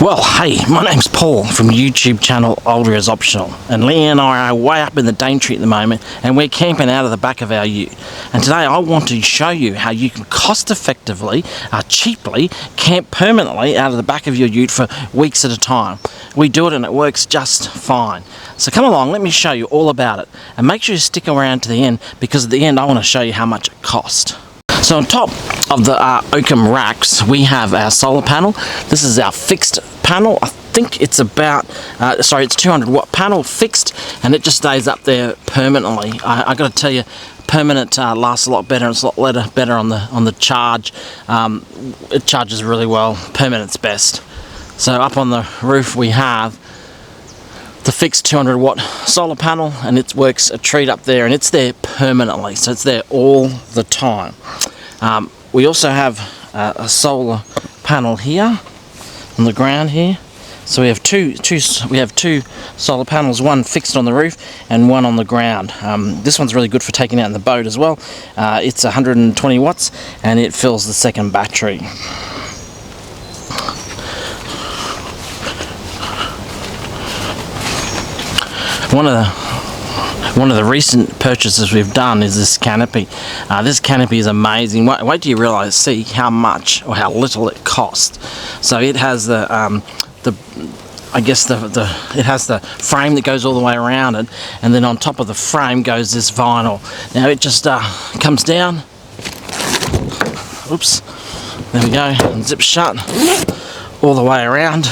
Well, hey, my name's Paul from YouTube channel Older is Optional, and Leah and I are way up in the Daintree at the moment, and we're camping out of the back of our ute. And today I want to show you how you can cost effectively, cheaply camp permanently out of the back of your ute for weeks at a time. We do it and it works just fine. So come along, let me show you all about it, and make sure you stick around to the end, because at the end I want to show you how much it cost. So on top of the Oakham racks, we have our solar panel. This is our fixed panel. I think it's about, it's 200 watt panel fixed, and it just stays up there permanently. I got to tell you, permanent lasts a lot better, and it's a lot better on the charge. It charges really well. Permanent's best. So up on the roof we have the fixed 200 watt solar panel, and it works a treat up there, and it's there permanently, so it's there all the time. We also have a solar panel here on the ground here. So we have two solar panels, one fixed on the roof and one on the ground. This one's really good for taking out in the boat as well. It's 120 watts and it fills the second battery. One of the recent purchases we've done is this Canopy. This Canopy is amazing. Wait till you see how much or how little it costs. So it has it has the frame that goes all the way around it, and then on top of the frame goes this vinyl. Now it just comes down. Oops. There we go. And zips shut all the way around,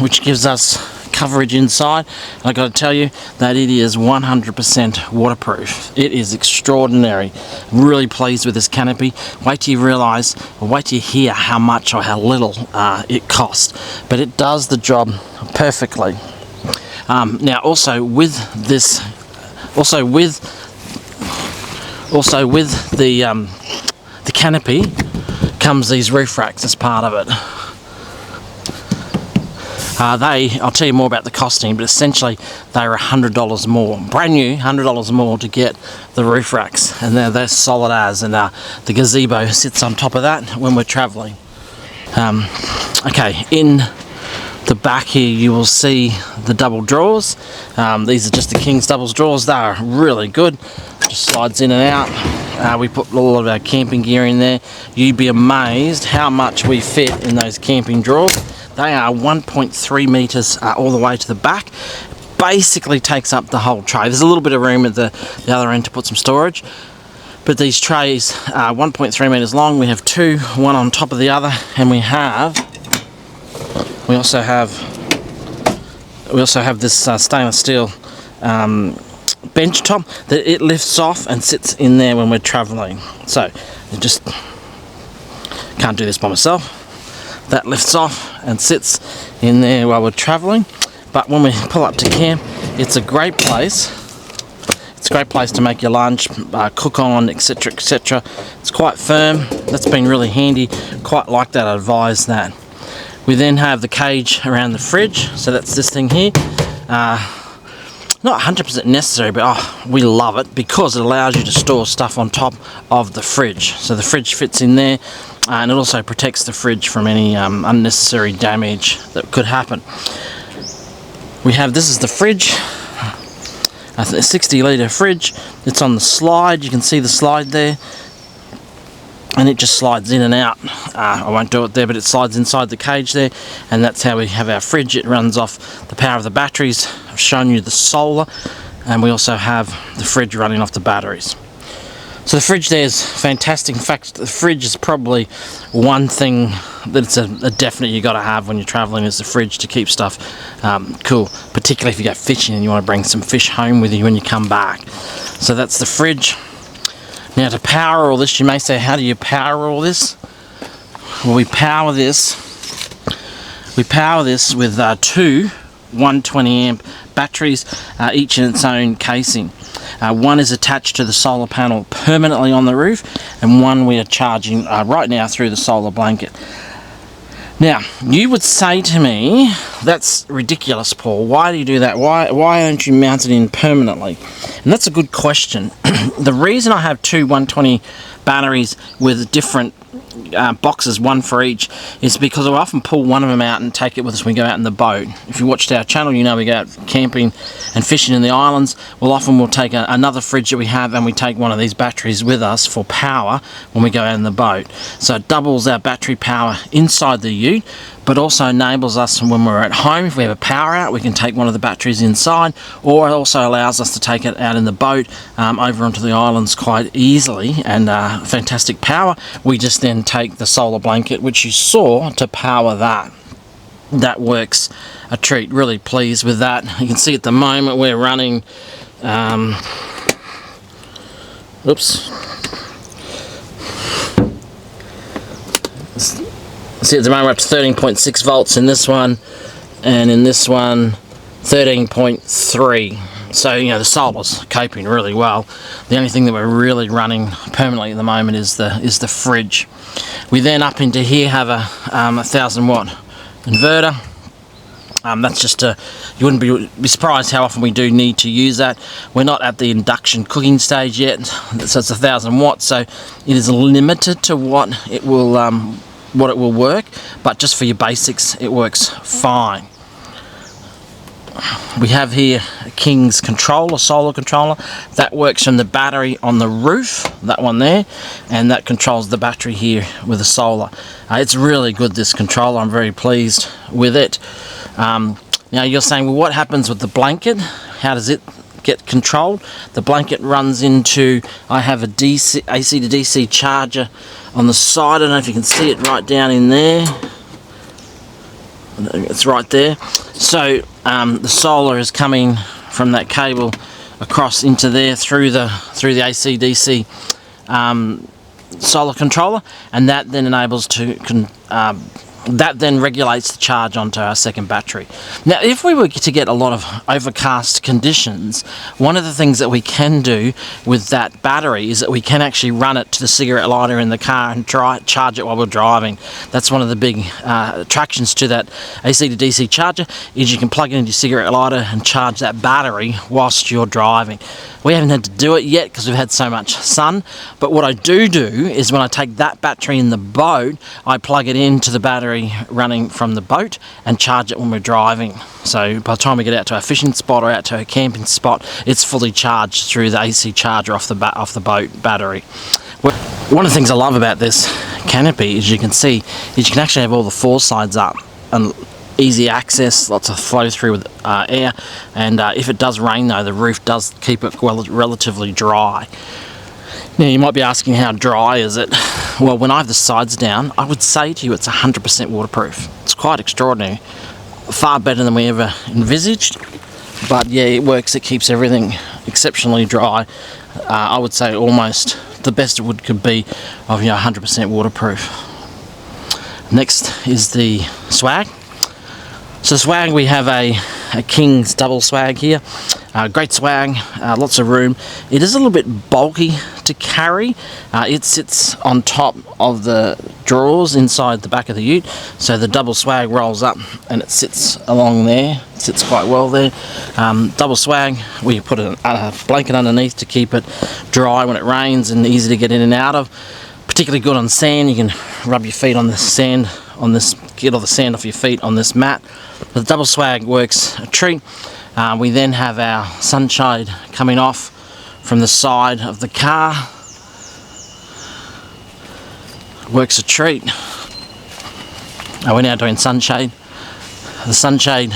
which gives us coverage inside. I got to tell you that it is 100% waterproof. It is extraordinary. I'm really pleased with this Canopy. Wait till you hear how much or how little it costs, but it does the job perfectly. Now also with the Canopy comes these roof racks as part of it. I'll tell you more about the costing, but essentially they're $100 more, brand new, $100 more to get the roof racks, and they're solid as, and the Gazebo sits on top of that when we're traveling. Okay, in the back here you will see the double drawers. These are just the King's doubles drawers. They are really good, just slides in and out. We put a lot of our camping gear in there. You'd be amazed how much we fit in those camping drawers. They are 1.3 meters all the way to the back. Basically takes up the whole tray. There's a little bit of room at the other end to put some storage, but these trays are 1.3 meters long. We have two, one on top of the other, and we also have this stainless steel bench top that it lifts off and sits in there when we're traveling. So you just can't do this by myself. That lifts off and sits in there while we're traveling, but when we pull up to camp, it's a great place. It's a great place to make your lunch, cook on, etc, etc. It's quite firm. That's been really handy. Quite like that. I advise that. We then have the cage around the fridge, so that's this thing here. Not 100% necessary, but we love it because it allows you to store stuff on top of the fridge. So the fridge fits in there, and it also protects the fridge from any unnecessary damage that could happen. This is the fridge, a 60 litre fridge. It's on the slide. You can see the slide there, and it just slides in and out. I won't do it there, but it slides inside the cage there, and that's how we have our fridge. It runs off the power of the batteries. I've shown you the solar, and we also have the fridge running off the batteries. So the fridge there is fantastic. In fact, the fridge is probably one thing that's a definite you got to have when you're traveling, is the fridge to keep stuff cool, particularly if you go fishing and you want to bring some fish home with you when you come back. So that's the fridge. Now to power all this, you may say, how do you power all this? Well, we power this with two 120 amp batteries, each in its own casing. One is attached to the solar panel permanently on the roof, and one we are charging right now through the solar blanket. Now, you would say to me, that's ridiculous, Paul. Why do you do that? Why aren't you mounted in permanently? And that's a good question. The reason I have two 120 batteries with different boxes, one for each, is because I often pull one of them out and take it with us when we go out in the boat. If you watched our channel, you know we go out camping and fishing in the islands. We'll take another fridge that we have, and we take one of these batteries with us for power when we go out in the boat. So it doubles our battery power inside the ute, but also enables us when we're at home, if we have a power out, we can take one of the batteries inside, or it also allows us to take it out in the boat over onto the islands quite easily, and fantastic power. We just then take the solar blanket, which you saw, to power that. That works a treat. Really pleased with that. You can see at the moment we're running see, at the moment we're up to 13.6 volts in this one, and in this one 13.3. So, you know, the solar's coping really well. The only thing that we're really running permanently at the moment is the fridge. We then up into here have a 1000 watt inverter. That's just you wouldn't be surprised how often we do need to use that. We're not at the induction cooking stage yet, so it's 1000 watts, so it is limited to what it will work, but just for your basics it works fine. We have here a King's controller, solar controller, that works from the battery on the roof, that one there, and that controls the battery here with the solar. It's really good, this controller. I'm very pleased with it. Now you're saying, well, what happens with the blanket? How does it get controlled? The blanket runs into, I have a AC to DC charger on the side. I don't know if you can see it right down in there. It's right there. So the solar is coming from that cable across into there through the AC DC solar controller, and that then enables that then regulates the charge onto our second battery. Now, if we were to get a lot of overcast conditions, one of the things that we can do with that battery is that we can actually run it to the cigarette lighter in the car and charge it while we're driving. That's one of the big attractions to that AC to DC charger, is you can plug it into your cigarette lighter and charge that battery whilst you're driving. We haven't had to do it yet because we've had so much sun, but what I do is when I take that battery in the boat, I plug it into the battery running from the boat and charge it when we're driving. So by the time we get out to our fishing spot or out to our camping spot, it's fully charged through the AC charger off the boat battery. One of the things I love about this Canopy, as you can see, is you can actually have all the four sides up and easy access, lots of flow through with air, and if it does rain though, the roof does keep it relatively dry. Now you might be asking, how dry is it? Well, when I have the sides down, I would say to you it's 100% waterproof. It's quite extraordinary, far better than we ever envisaged, but yeah, it works. It keeps everything exceptionally dry. I would say almost the best it could be of 100% waterproof. Next is the swag. So swag, we have a King's double swag here. Great swag, lots of room. It is a little bit bulky to carry. It sits on top of the drawers inside the back of the ute, so the double swag rolls up and it sits along there. It sits quite well there. Double swag, we put a blanket underneath to keep it dry when it rains and easy to get in and out of. Particularly good on sand. You can rub your feet on the sand on this, get all the sand off your feet on this mat. The double swag works a treat. We then have our sunshade coming off from the side of the car. Works a treat. We're now doing sunshade. The sunshade,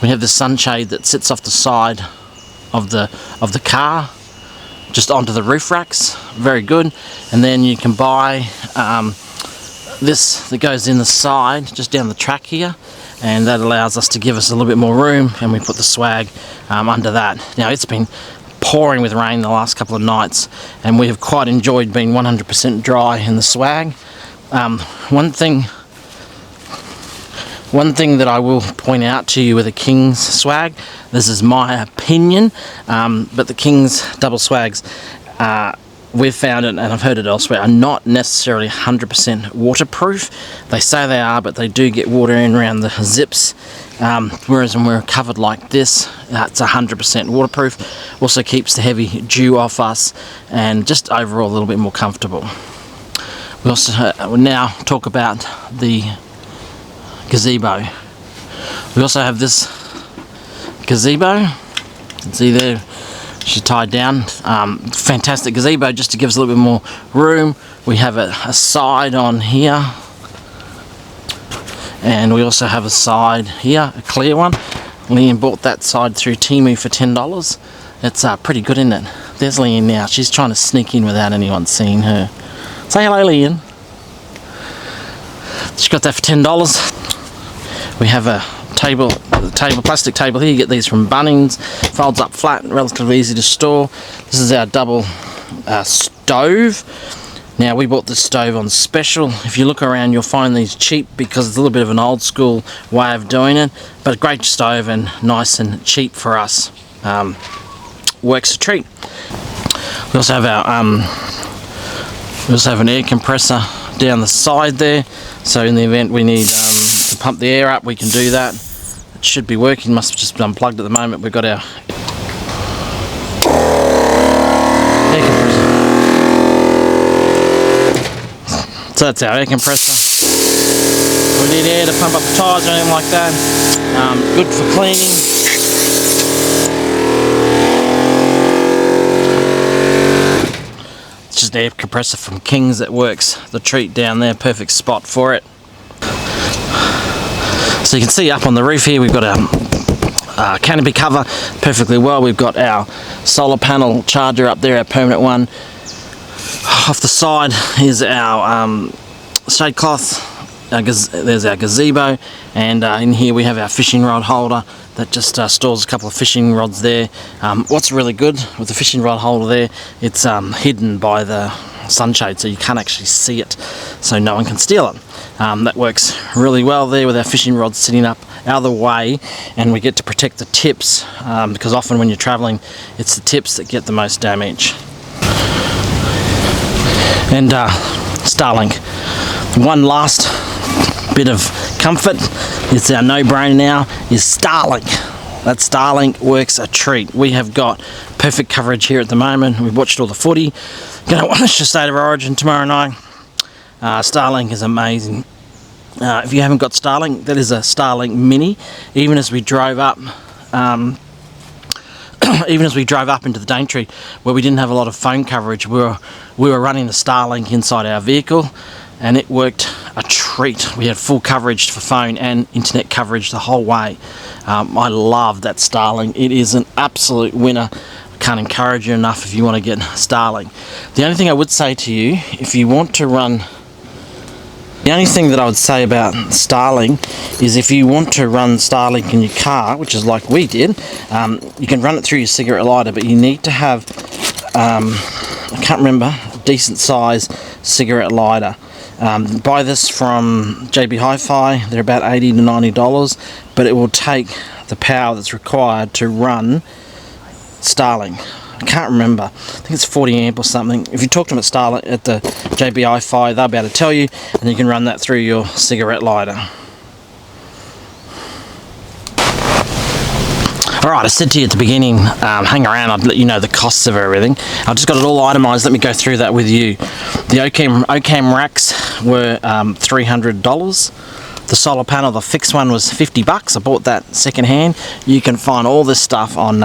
we have the sunshade that sits off the side of the car, just onto the roof racks. Very good. And then you can buy this that goes in the side, just down the track here, and that allows us to give us a little bit more room, and we put the swag under that. Now, it's been pouring with rain the last couple of nights, and we have quite enjoyed being 100% dry in the swag. One thing that I will point out to you with a King's swag, this is my opinion, but the King's double swags, we've found it, and I've heard it elsewhere, are not necessarily 100% waterproof. They say they are, but they do get water in around the zips, whereas when we're covered like this, it's 100% waterproof. Also keeps the heavy dew off us, and just overall a little bit more comfortable. We also will now talk about the gazebo. We also have this gazebo. You can see there, she's tied down. Fantastic gazebo, just to give us a little bit more room. We have a side on here, and we also have a side here, a clear one. Leanne bought that side through Temu for $10. It's pretty good, isn't it? There's Leanne now. She's trying to sneak in without anyone seeing her. Say hello, Leanne. She got that for $10. We have a plastic table here. You get these from Bunnings. Folds up flat, relatively easy to store. This is our double stove. Now, we bought this stove on special. If you look around, you'll find these cheap because it's a little bit of an old school way of doing it, but a great stove and nice and cheap for us. Works a treat. We also have our an air compressor down the side there, so in the event we need to pump the air up, we can do that. It should be working. Must have just been unplugged at the moment. We've got our air compressor. So that's our air compressor. We need air to pump up the tyres or anything like that. Good for cleaning. It's just an air compressor from King's that works the treat down there. Perfect spot for it. So you can see up on the roof here, we've got our canopy cover perfectly well. We've got our solar panel charger up there, our permanent one. Off the side is our shade cloth. There's our gazebo, and in here we have our fishing rod holder that just stores a couple of fishing rods there. What's really good with the fishing rod holder there, it's hidden by the sunshade, so you can't actually see it, so no one can steal it. That works really well there with our fishing rods sitting up out of the way, and we get to protect the tips, because often when you're traveling, it's the tips that get the most damage. And Starlink. One last bit of comfort, it's our no-brainer now, is Starlink. That Starlink works a treat. We have got perfect coverage here at the moment. We've watched all the footy. Going to watch the State of Origin tomorrow night. Starlink is amazing. If you haven't got Starlink, that is a Starlink Mini. Even as we drove up into the Daintree, where we didn't have a lot of phone coverage, we were running the Starlink inside our vehicle, and it worked a treat. We had full coverage for phone and internet coverage the whole way. I love that Starlink. It is an absolute winner. I can't encourage you enough if you want to get Starlink. The only thing I would say to you, if you want to run, the only thing that I would say about Starlink is if you want to run Starlink in your car, which is like we did, you can run it through your cigarette lighter, but you need to have, I can't remember, a decent size cigarette lighter. Buy this from JB Hi-Fi. They're about $80 to $90, but it will take the power that's required to run Starlink. I can't remember. I think it's 40 amp or something. If you talk to them at Starlink at the JB Hi-Fi, they'll be able to tell you, and you can run that through your cigarette lighter. Alright, I said to you at the beginning, hang around, I'd let you know the costs of everything. I've just got it all itemised. Let me go through that with you. The Ocam racks were $300. The solar panel, the fixed one, was $50. I bought that second hand. You can find all this stuff on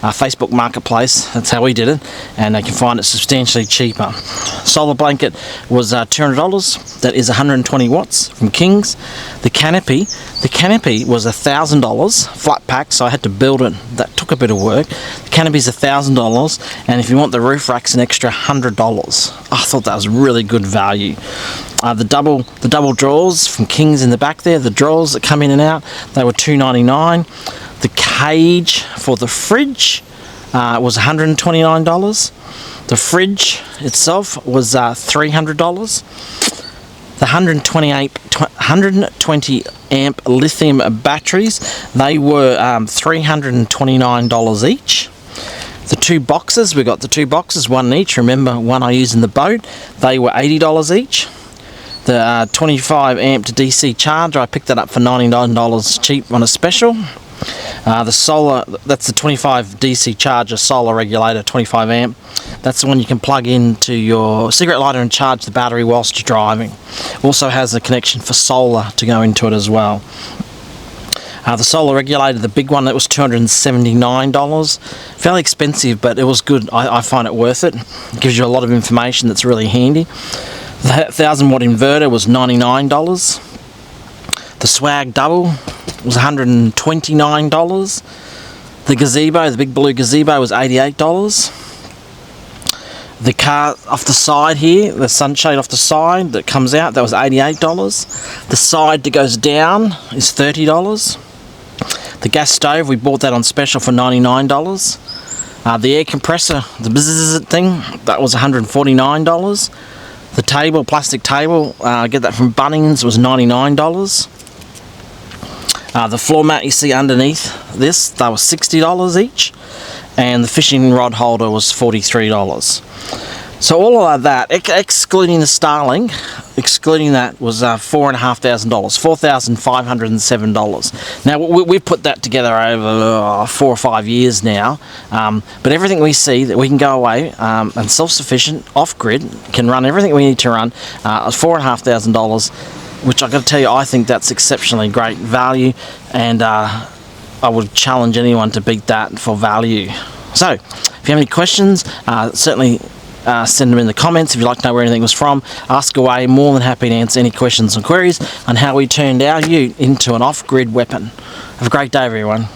Facebook Marketplace. That's how we did it, and you can find it substantially cheaper. Solar blanket was $200. That is 120 watts from King's. The canopy was $1,000 flat pack, so I had to build it. That took a bit of work. The canopy is $1,000, and if you want the roof rack's an extra $100. I thought that was really good value. The double drawers from King's in the back there, the drawers that come in and out, they were $2.99. The cage for the fridge was $129. The fridge itself was $300. The 120 amp lithium batteries, they were $329 each. The two boxes, we got the two boxes, one each. Remember, one I used in the boat, they were $80 each. The 25 amp to DC charger, I picked that up for $99 cheap on a special. The solar, that's the 25 DC charger solar regulator, 25 amp. That's the one you can plug into your cigarette lighter and charge the battery whilst you're driving. Also has a connection for solar to go into it as well. The solar regulator, the big one, that was $279. Fairly expensive, but it was good. I find it worth it. It gives you a lot of information that's really handy. The 1000 watt inverter was $99. The swag double was $129. The gazebo, the big blue gazebo, was $88. The car off the side here, the sunshade off the side that comes out, that was $88. The side that goes down is $30. The gas stove, we bought that on special for $99. The air compressor, the bzzz thing, that was $149. The table, plastic table, I get that from Bunnings, was $99. The floor mat you see underneath this, that was $60 each. And the fishing rod holder was $43. So all of that, excluding the Starlink, excluding that, was $4,500, $4,507. Now we've put that together over 4 or 5 years now, but everything we see that we can go away and self-sufficient, off-grid, can run everything we need to run, $4,500, which I've got to tell you, I think that's exceptionally great value, and I would challenge anyone to beat that for value. So if you have any questions, certainly send them in the comments. If you'd like to know where anything was from, ask away. More than happy to answer any questions and queries on how we turned our ute into an off-grid weapon. Have a great day, everyone.